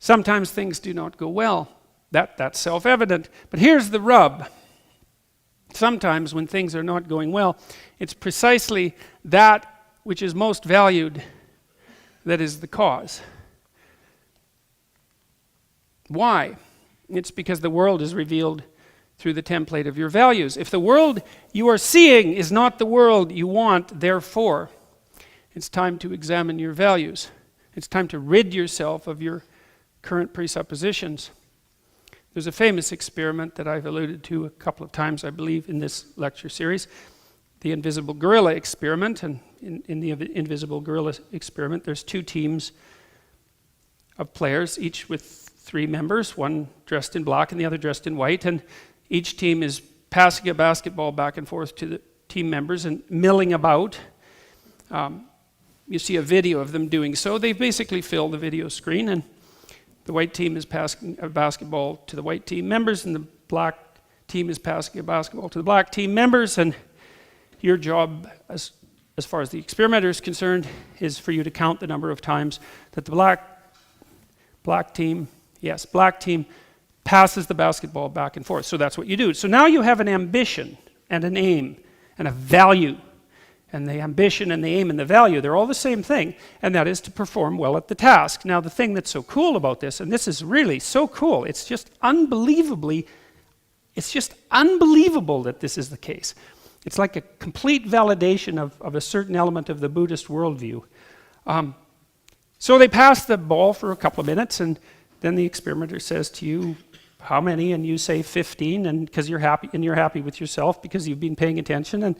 Sometimes things do not go well. That's self-evident. But here's the rub. Sometimes when things are not going well, it's precisely that which is most valued that is the cause. Why? It's because the world is revealed through the template of your values. If the world you are seeing is not the world you want, therefore, it's time to examine your values. It's time to rid yourself of your current presuppositions. There's a famous experiment that I've alluded to a couple of times, I believe, in this lecture series, the invisible gorilla experiment. And in the invisible gorilla experiment, there's two teams of players, each with 3 members, one dressed in black and the other dressed in white, and each team is passing a basketball back and forth to the team members and milling about. You see a video of them doing so. They basically fill the video screen, and the white team is passing a basketball to the white team members, and the black team is passing a basketball to the black team members, and your job, as far as the experimenter is concerned, is for you to count the number of times that the black team passes the basketball back and forth. So that's what you do. So now you have an ambition and an aim and a value. And the ambition and the aim and the value, they're all the same thing, and that is to perform well at the task. Now, the thing that's so cool about this, and this is really so cool, it's just unbelievable that this is the case. It's like a complete validation of a certain element of the Buddhist worldview. So they pass the ball for a couple of minutes, and then the experimenter says to you, how many? And you say 15, and because you're happy with yourself because you've been paying attention,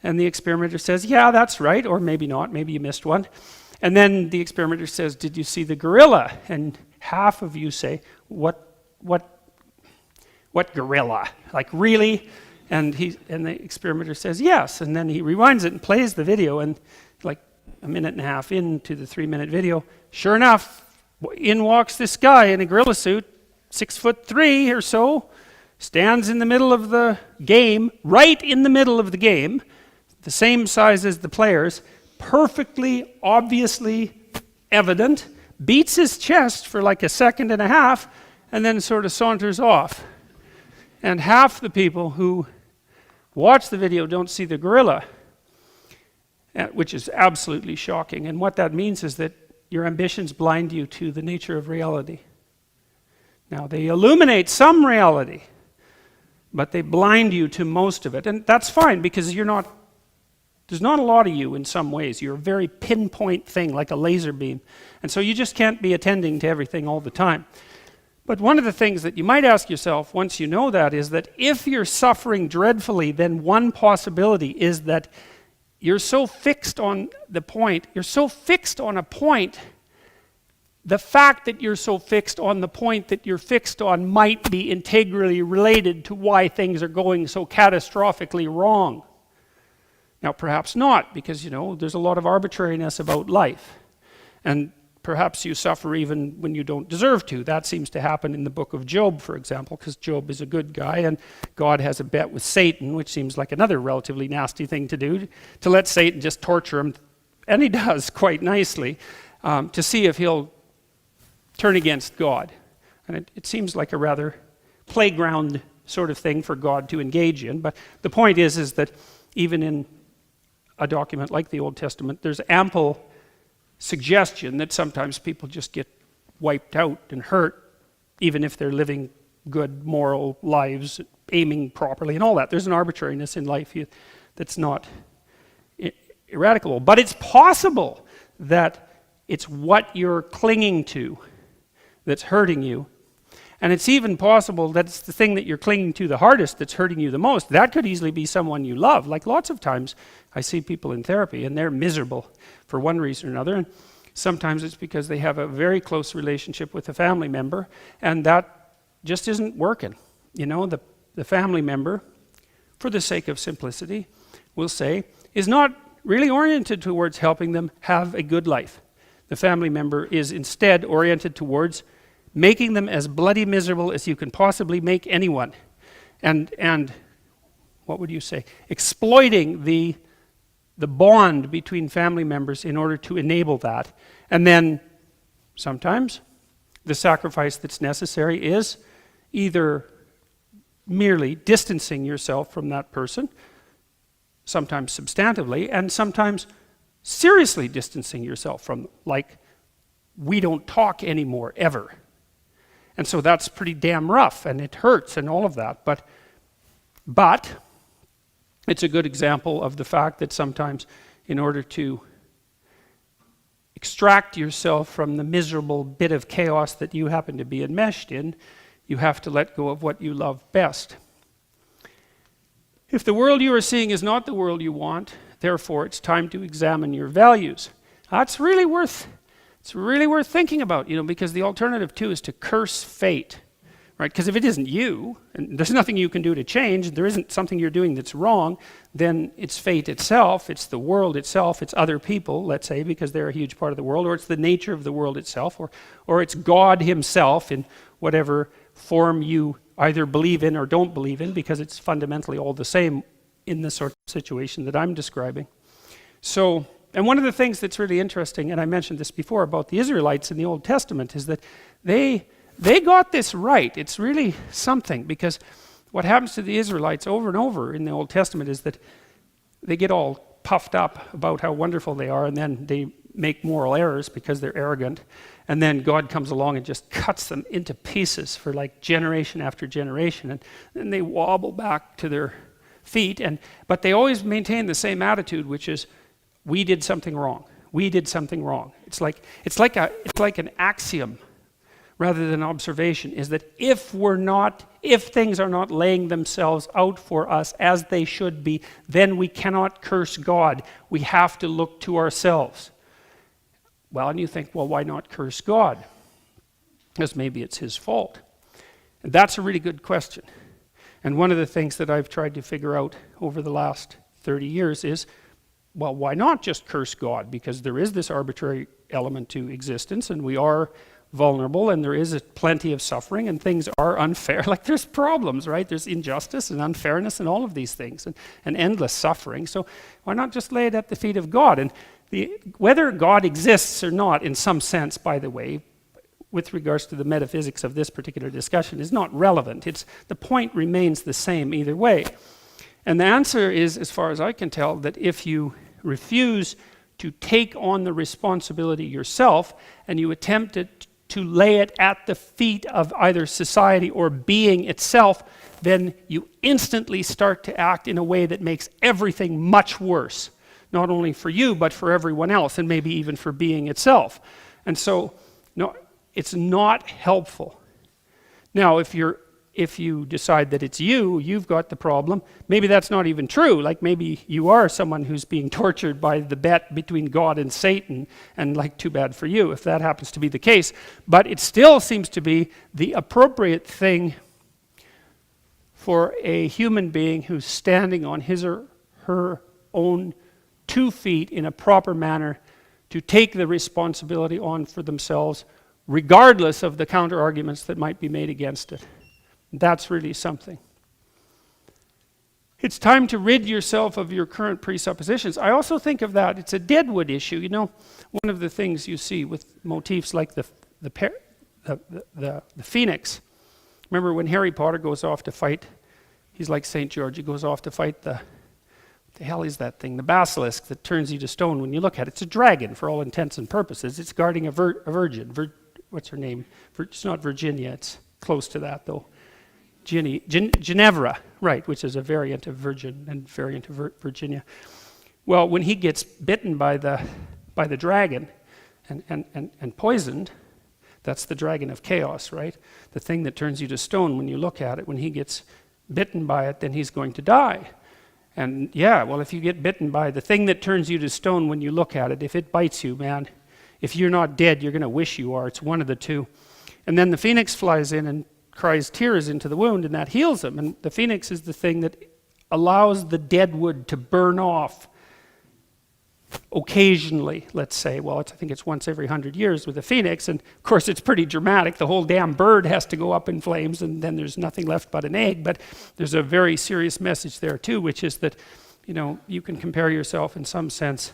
and the experimenter says, yeah, that's right, or maybe not, maybe you missed one. And then the experimenter says, did you see the gorilla? And half of you say, what gorilla? Like, really? And the experimenter says, yes. And then he rewinds it and plays the video, and like a minute and a half into the 3-minute video, sure enough, in walks this guy in a gorilla suit, 6'3" or so, stands in the middle of the game, right in the middle of the game, the same size as the players, perfectly, obviously evident, beats his chest for like a second and a half, and then sort of saunters off. And half the people who watch the video don't see the gorilla, which is absolutely shocking. And what that means is that your ambitions blind you to the nature of reality. Now, they illuminate some reality, but they blind you to most of it. And that's fine, because there's not a lot of you in some ways. You're a very pinpoint thing, like a laser beam. And so you just can't be attending to everything all the time. But one of the things that you might ask yourself once you know that is that if you're suffering dreadfully, then one possibility is that you're so fixed on a point, the fact that you're so fixed on the point that you're fixed on might be integrally related to why things are going so catastrophically wrong. Now, perhaps not, because, there's a lot of arbitrariness about life. And perhaps you suffer even when you don't deserve to. That seems to happen in the book of Job, for example, because Job is a good guy, and God has a bet with Satan, which seems like another relatively nasty thing to do, to let Satan just torture him, and he does quite nicely, to see if he'll turn against God. And it seems like a rather playground sort of thing for God to engage in. But the point is that even in a document like the Old Testament, there's ample suggestion that sometimes people just get wiped out and hurt, even if they're living good moral lives, aiming properly and all that. There's an arbitrariness in life that's not eradicable. But it's possible that it's what you're clinging to that's hurting you. And it's even possible that it's the thing that you're clinging to the hardest that's hurting you the most. That could easily be someone you love. Like lots of times I see people in therapy and they're miserable for one reason or another. And sometimes it's because they have a very close relationship with a family member, and that just isn't working. The family member, for the sake of simplicity, we'll say, is not really oriented towards helping them have a good life. The family member is instead oriented towards making them as bloody miserable as you can possibly make anyone. And what would you say? Exploiting the bond between family members in order to enable that. And then sometimes The sacrifice that's necessary is either merely distancing yourself from that person, sometimes substantively, and sometimes seriously distancing yourself from them, like we don't talk anymore, ever. And so that's pretty damn rough, and it hurts and all of that, but it's a good example of the fact that sometimes in order to extract yourself from the miserable bit of chaos that you happen to be enmeshed in, you have to let go of what you love best. If the world you are seeing is not the world you want, therefore it's time to examine your values. It's really worth thinking about, because the alternative too is to curse fate, right? Because if it isn't you, and there's nothing you can do to change, there isn't something you're doing that's wrong, then it's fate itself, it's the world itself, it's other people, let's say, because they're a huge part of the world, or it's the nature of the world itself, or it's God himself in whatever form you either believe in or don't believe in, because it's fundamentally all the same in the sort of situation that I'm describing. So, and one of the things that's really interesting, and I mentioned this before about the Israelites in the Old Testament, is that they got this right. It's really something, because what happens to the Israelites over and over in the Old Testament is that they get all puffed up about how wonderful they are, and then they make moral errors because they're arrogant, and then God comes along and just cuts them into pieces for like generation after generation, and then they wobble back to their feet, but they always maintain the same attitude, which is, we did something wrong. We did something wrong. It's like an axiom rather than observation, is that if things are not laying themselves out for us as they should be, then we cannot curse God. We have to look to ourselves. Well, and you think, well, why not curse God? Because maybe it's his fault. And that's a really good question. And one of the things that I've tried to figure out over the last 30 years is, well, why not just curse God? Because there is this arbitrary element to existence, and we are vulnerable, and there is plenty of suffering, and things are unfair. Like, there's problems, right? There's injustice and unfairness and all of these things, and endless suffering. So why not just lay it at the feet of God? And whether God exists or not, in some sense, by the way, with regards to the metaphysics of this particular discussion, is not relevant. The point remains the same either way. And the answer is, as far as I can tell, that if you refuse to take on the responsibility yourself, and you attempt to lay it at the feet of either society or being itself, then you instantly start to act in a way that makes everything much worse, not only for you, but for everyone else, and maybe even for being itself. And so, no, it's not helpful. Now, if you decide that it's you've got the problem, maybe that's not even true. Like, maybe you are someone who's being tortured by the bet between God and Satan, and like, too bad for you if that happens to be the case. But it still seems to be the appropriate thing for a human being who's standing on his or her own 2 feet in a proper manner to take the responsibility on for themselves, regardless of the counter-arguments that might be made against it. That's really something. It's time to rid yourself of your current presuppositions. I also think of that, it's a deadwood issue. One of the things you see with motifs like the phoenix. Remember when Harry Potter goes off to fight, he's like St. George, he goes off to fight the hell is that thing? The basilisk that turns you to stone when you look at it. It's a dragon for all intents and purposes. It's guarding a virgin. What's her name? It's not Virginia, it's close to that though. Ginevra, right, which is a variant of virgin and variant of Virginia. Well, when he gets bitten by the dragon and poisoned, that's the dragon of chaos, right? The thing that turns you to stone when you look at it. When he gets bitten by it, then he's going to die. And yeah, well, if you get bitten by the thing that turns you to stone when you look at it, if it bites you, man, if you're not dead, you're going to wish you are. It's one of the two. And then the phoenix flies in and cries tears into the wound, and that heals him. And the phoenix is the thing that allows the dead wood to burn off occasionally, let's say. Well, I think it's once every 100 years with a phoenix, and of course it's pretty dramatic. The whole damn bird has to go up in flames, and then there's nothing left but an egg. But there's a very serious message there too, which is that, you can compare yourself in some sense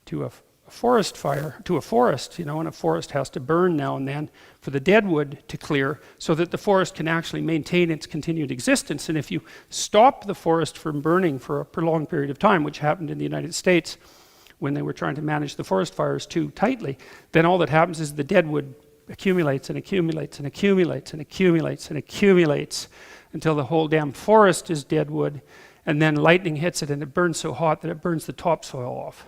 to forest fire, to a forest, and a forest has to burn now and then for the deadwood to clear so that the forest can actually maintain its continued existence. And if you stop the forest from burning for a prolonged period of time, which happened in the United States when they were trying to manage the forest fires too tightly, then all that happens is the deadwood accumulates and accumulates and accumulates and accumulates and accumulates until the whole damn forest is deadwood, and then lightning hits it and it burns so hot that it burns the topsoil off.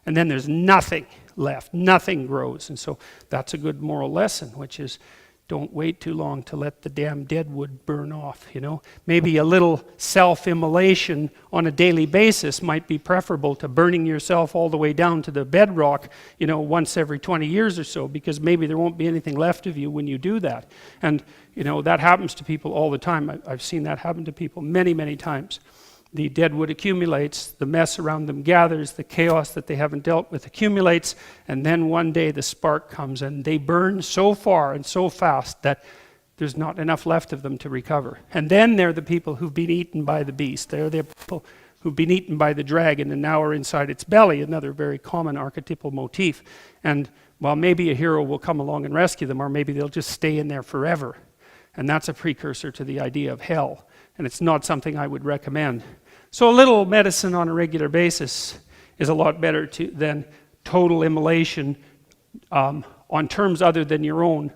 And then there's nothing left, nothing grows. And so that's a good moral lesson, which is don't wait too long to let the damn deadwood burn off, Maybe a little self-immolation on a daily basis might be preferable to burning yourself all the way down to the bedrock, once every 20 years or so, because maybe there won't be anything left of you when you do that. And, that happens to people all the time. I've seen that happen to people many, many times. The deadwood accumulates, the mess around them gathers, the chaos that they haven't dealt with accumulates, and then one day the spark comes and they burn so far and so fast that there's not enough left of them to recover. And then they're the people who've been eaten by the beast. They're the people who've been eaten by the dragon and now are inside its belly, another very common archetypal motif. And while maybe a hero will come along and rescue them, or maybe they'll just stay in there forever. And that's a precursor to the idea of hell. And it's not something I would recommend. So a little medicine on a regular basis is a lot better than total immolation on terms other than your own,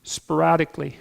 sporadically.